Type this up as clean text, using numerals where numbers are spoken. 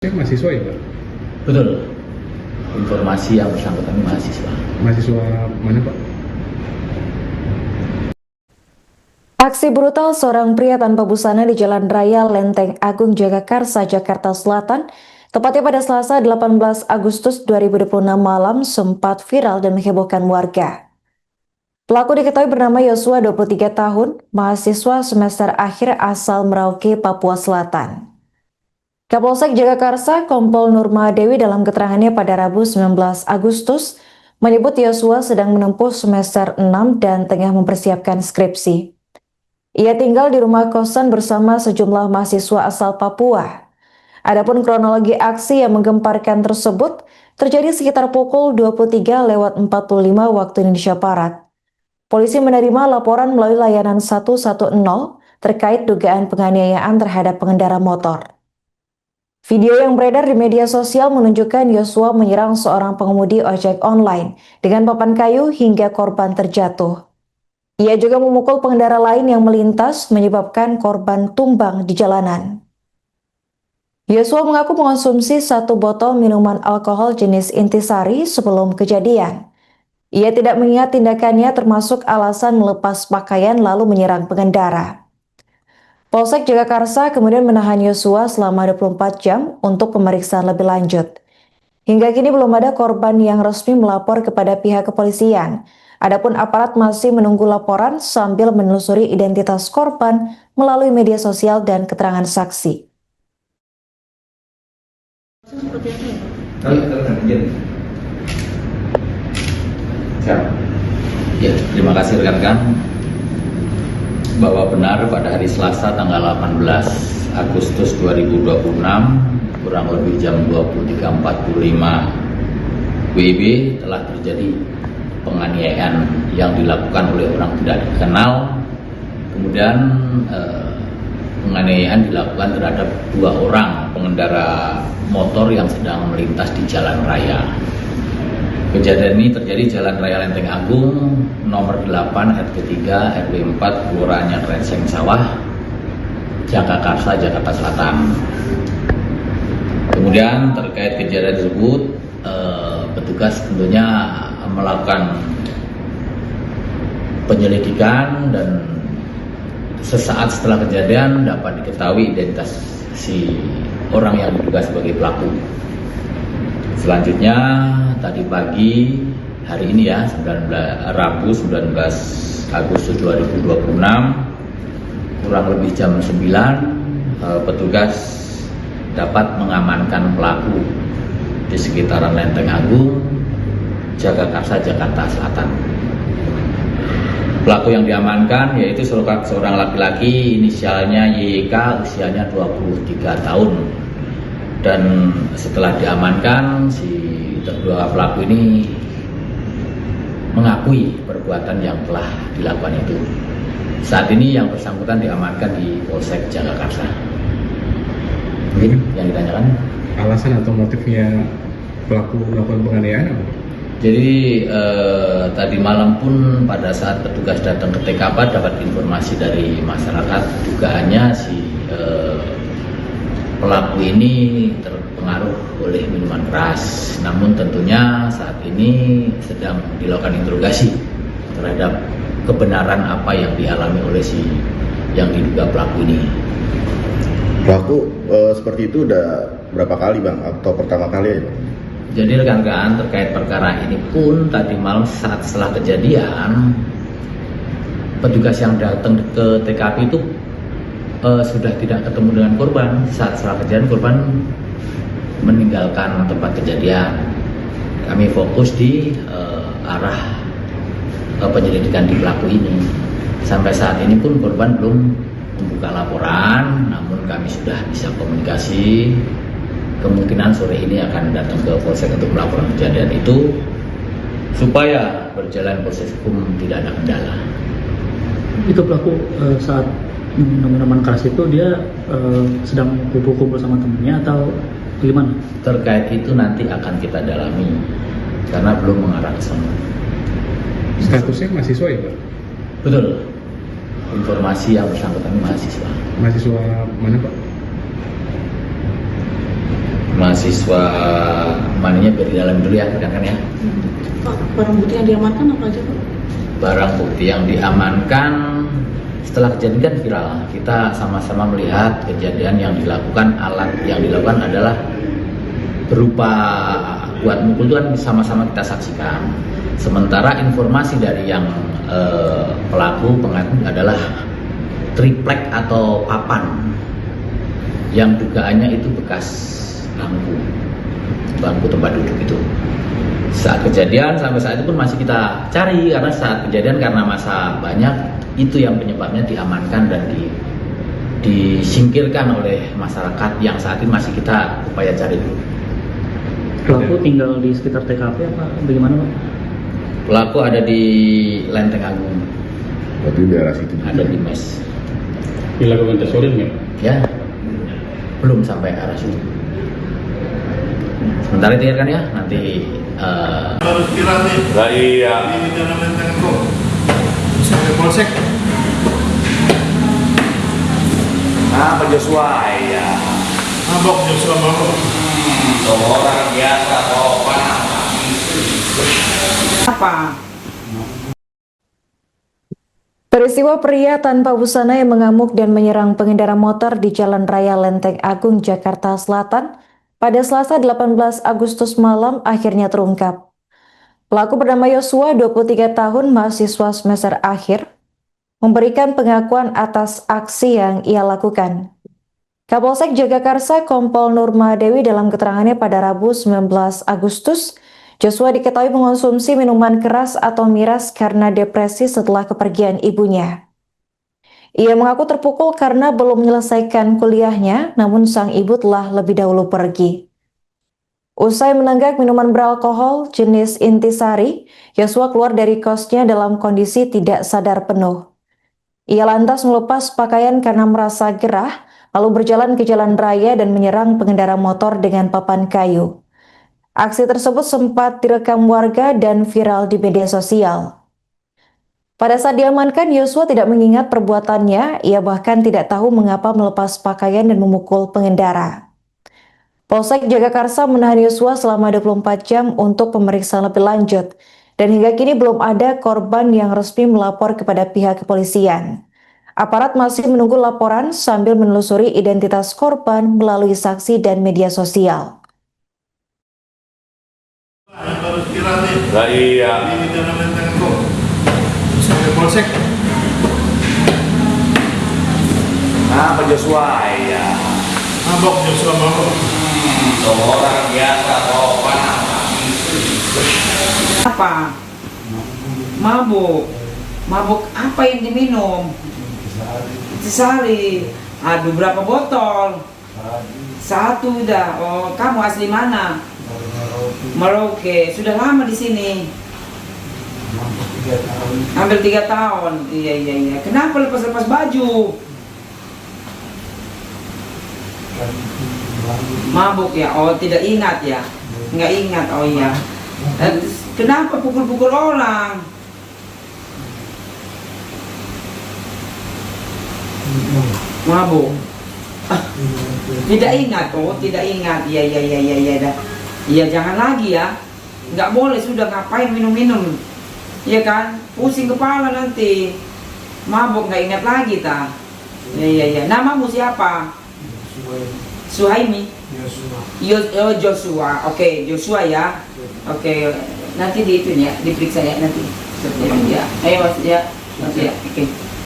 Mahasiswa ya Pak? Betul. Informasi yang bersangkutan mahasiswa. Mahasiswa mana Pak? Aksi brutal seorang pria tanpa busana di Jalan Raya Lenteng Agung Jagakarsa, Jakarta Selatan, tepatnya pada Selasa 18 Agustus 2026 malam sempat viral dan menghebohkan warga. Pelaku diketahui bernama Yosua, 23 tahun, mahasiswa semester akhir asal Merauke, Papua Selatan. Kapolsek Jagakarsa, Kompol Nurma Dewi dalam keterangannya pada Rabu 19 Agustus menyebut Yosua sedang menempuh semester 6 dan tengah mempersiapkan skripsi. Ia tinggal di rumah kosan bersama sejumlah mahasiswa asal Papua. Adapun kronologi aksi yang menggemparkan tersebut terjadi sekitar pukul 23:45 waktu Indonesia Barat. Polisi menerima laporan melalui layanan 110 terkait dugaan penganiayaan terhadap pengendara motor. Video yang beredar di media sosial menunjukkan Yosua menyerang seorang pengemudi ojek online dengan papan kayu hingga korban terjatuh. Ia juga memukul pengendara lain yang melintas menyebabkan korban tumbang di jalanan. Yosua mengaku mengonsumsi 1 botol minuman alkohol jenis intisari sebelum kejadian. Ia tidak mengingat tindakannya termasuk alasan melepas pakaian lalu menyerang pengendara. Polsek Jagakarsa kemudian menahan Yosua selama 24 jam untuk pemeriksaan lebih lanjut. Hingga kini belum ada korban yang resmi melapor kepada pihak kepolisian. Adapun aparat masih menunggu laporan sambil menelusuri identitas korban melalui media sosial dan keterangan saksi. Ya, terima kasih rekan-rekan. Bahwa benar pada hari Selasa tanggal 18 Agustus 2026 kurang lebih jam 23.45 WIB telah terjadi penganiayaan yang dilakukan oleh orang tidak dikenal. Kemudian penganiayaan dilakukan terhadap 2 orang pengendara motor yang sedang melintas di jalan raya. Kejadian ini terjadi Jalan Raya Lenteng Agung nomor 8 RT 3 RW 4 Kelurahan Renseng Sawah, Jagakarsa, Jakarta Selatan. Kemudian terkait kejadian tersebut, petugas tentunya melakukan penyelidikan dan sesaat setelah kejadian dapat diketahui identitas si orang yang diduga sebagai pelaku. Selanjutnya tadi pagi hari ini ya, Rabu 19 Agustus 2026 kurang lebih jam 9 petugas dapat mengamankan pelaku di sekitaran Lenteng Agung, Jagakarsa, Jakarta Selatan. Pelaku yang diamankan yaitu seorang laki-laki inisialnya YK, usianya 23 tahun. Dan setelah diamankan, si terduga pelaku ini mengakui perbuatan yang telah dilakukan itu. Saat ini yang bersangkutan diamankan di Polsek Jagakarsa. Mungkin yang ditanyakan? Alasan atau motifnya pelaku melakukan penganiayaan apa? Jadi tadi malam pun pada saat petugas datang ke TKP dapat informasi dari masyarakat, dugaannya si pelaku ini terpengaruh oleh minuman keras. Namun tentunya saat ini sedang dilakukan interogasi terhadap kebenaran apa yang dialami oleh si yang diduga pelaku ini. Pelaku seperti itu udah berapa kali Bang? Atau pertama kali ya Bang? Jadi rekan-rekan terkait perkara ini pun tadi malam saat setelah kejadian petugas yang datang ke TKP itu sudah tidak ketemu dengan korban. Saat setelah kejadian korban meninggalkan tempat kejadian. Kami fokus di arah penyelidikan di pelaku ini. Sampai saat ini pun korban belum membuka laporan, namun kami sudah bisa komunikasi. Kemungkinan sore ini akan datang ke Polsek untuk melaporkan kejadian itu supaya berjalan proses hukum tidak ada kendala. Itu pelaku saat minuman keras itu dia sedang kumpul-kumpul sama temennya atau gimana? Terkait itu nanti akan kita dalami karena belum mengarah ke sana. Statusnya mahasiswa ya Pak? Betul. Informasi yang bersangkutan mahasiswa. Mahasiswa mana Pak? mahasiswa maninya biar di dalam dulu ya, kan ya. Pak, barang bukti yang diamankan apa aja, Pak? Barang bukti yang diamankan setelah kejadian kan viral. Kita sama-sama melihat kejadian yang dilakukan, alat yang dilakukan adalah berupa buat mukul itu kan sama-sama kita saksikan. Sementara informasi dari yang pelaku pengaku adalah triplek atau papan yang dugaannya itu bekas bangku tempat duduk itu. Saat kejadian sampai saat itu pun masih kita cari, karena saat kejadian karena masa banyak, itu yang penyebabnya diamankan dan disingkirkan oleh masyarakat yang saat ini masih kita upaya cari dulu. Pelaku tinggal di sekitar TKP apa bagaimana, Pak? Pelaku ada di Lenteng Agung, Berarti di daerah situ. ada di mes. Dilakukan tes urin nggak? Ya, belum sampai arah situ. Sementara itu kan ya, nanti harus viral nih. Lah iya. Di dalam Lenteng kok. Sampai polsek. Apa Joshua ya? Mabok Joshua mabok. Orang biasa topan. Apa? Peristiwa pria tanpa busana yang mengamuk dan menyerang pengendara motor di Jalan Raya Lenteng Agung, Jakarta Selatan pada Selasa 18 Agustus malam akhirnya terungkap. Pelaku bernama Yosua, 23 tahun, mahasiswa semester akhir, memberikan pengakuan atas aksi yang ia lakukan. Kapolsek Jagakarsa Kompol Nurma Dewi dalam keterangannya pada Rabu 19 Agustus, Joshua diketahui mengonsumsi minuman keras atau miras karena depresi setelah kepergian ibunya. Ia mengaku terpukul karena belum menyelesaikan kuliahnya, namun sang ibu telah lebih dahulu pergi. Usai menenggak minuman beralkohol jenis intisari, Joshua keluar dari kosnya dalam kondisi tidak sadar penuh. Ia lantas melepas pakaian karena merasa gerah, lalu berjalan ke jalan raya dan menyerang pengendara motor dengan papan kayu. Aksi tersebut sempat direkam warga dan viral di media sosial. Pada saat diamankan, Yosua tidak mengingat perbuatannya, ia bahkan tidak tahu mengapa melepas pakaian dan memukul pengendara. Polsek Jagakarsa menahan Yosua selama 24 jam untuk pemeriksaan lebih lanjut, dan hingga kini belum ada korban yang resmi melapor kepada pihak kepolisian. Aparat masih menunggu laporan sambil menelusuri identitas korban melalui saksi dan media sosial. Harus viral nih. Lah iya. Di dalam Lenteng kok. Sampai polsek. Apa Joshua ya? Mabok Joshua mabok. Orang biasa topan. Apa? Mabuk. Mabuk apa yang diminum? Intisari. Aduh, berapa botol? Satu udah. Oh, kamu asli mana? Merauke. Sudah lama di sini. Hampir 3 tahun. Iya. Kenapa lepas-lepas baju? Mabuk ya? Oh, tidak ingat ya? Nggak ingat, oh iya. Kenapa pukul-pukul orang? Mabuk. Tidak ingat, oh tidak ingat. Iya. Iya, jangan lagi ya. Nggak boleh, sudah ngapain minum-minum. Iya kan? Pusing kepala nanti. Mabuk nggak ingat lagi ta. Iya. Namamu siapa? Suhaimi. Joshua. Oke, Joshua ya. Oke. Nanti di itu ya, diperiksa ya nanti. Ya. Ayo ya. Nanti ya. Oke.